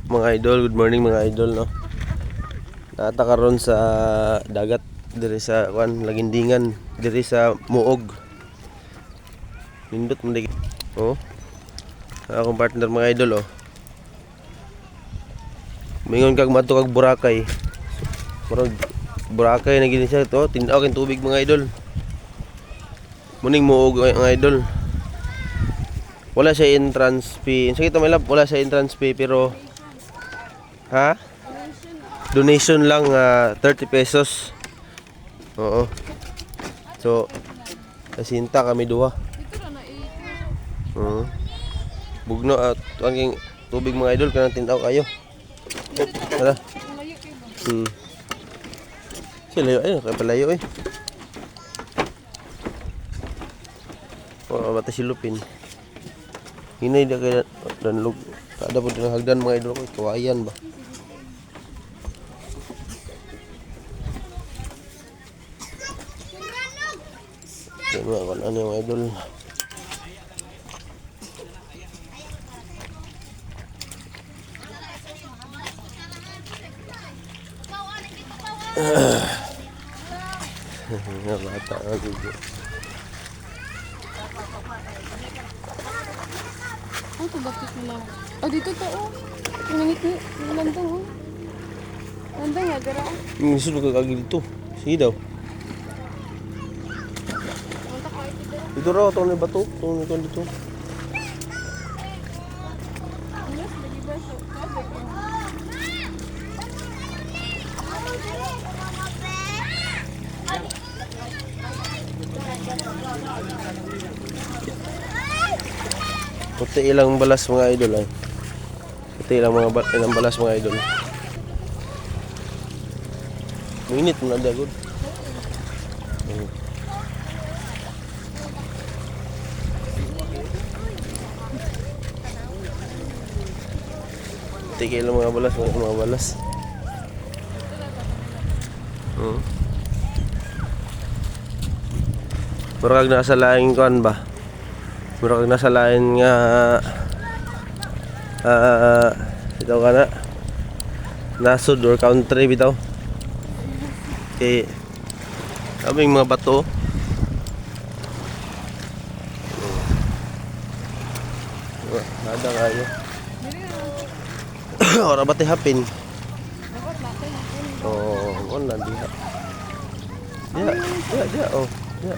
Mga idol, good morning mga idol, no. Naata karon sa dagat diri sa Lagindingan, diri sa Muog. Nindot mo digi. Oh. Akong partner mga idol, oh. Mingon kag madto kag Boracay. Murag Boracay na gini siya to, tin-aw kin tubig mga idol. Muning Muog mga idol. Wala siya entrance fee. Sige to, may lab, wala siya entrance fee pero donation lang, 30 pesos. Oo. So, kasinta kami duha. Bugno at ang tubig mga idol kanang tin-aw kayo. Tara. Sila ay kay palayo eh. Bata silupin. Hinay da kay danlog. Kada po dinang hagdan mga idol ko, kawayan ba. Ano yung idol? Bata nga dito. Ito bakit nila? Oh, dito to, oh. Nangiti, landang, oh. Landang nga, gara. Sunog ka kagi dito. Sige daw. Punta ka ito, gara. Dito raw, itong may bato. Itong may dito. Yes, lagi ba ito? Puti ilang balas mga idol ay. Puti ilang ilang balas mga idol. Minit mo na dagod. Puti ilang mga balas. Murag nasa laing kuan ba? Murag nasa lain nga bitaw ka na nasod or country bitaw. Okay, kaming mga bato. Nada kayo. Ora ba hapin? Oh, on diha. Dia, oh. Ya.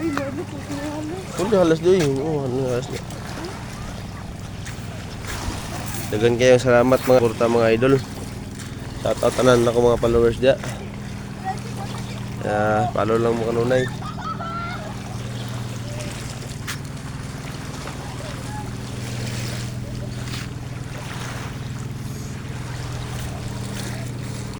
Udah halas doy. Oh, halas na. Dagan kayong salamat mga porta mga idol. Shout out tanan ako mga followers dia. Follow lang mo kanunay.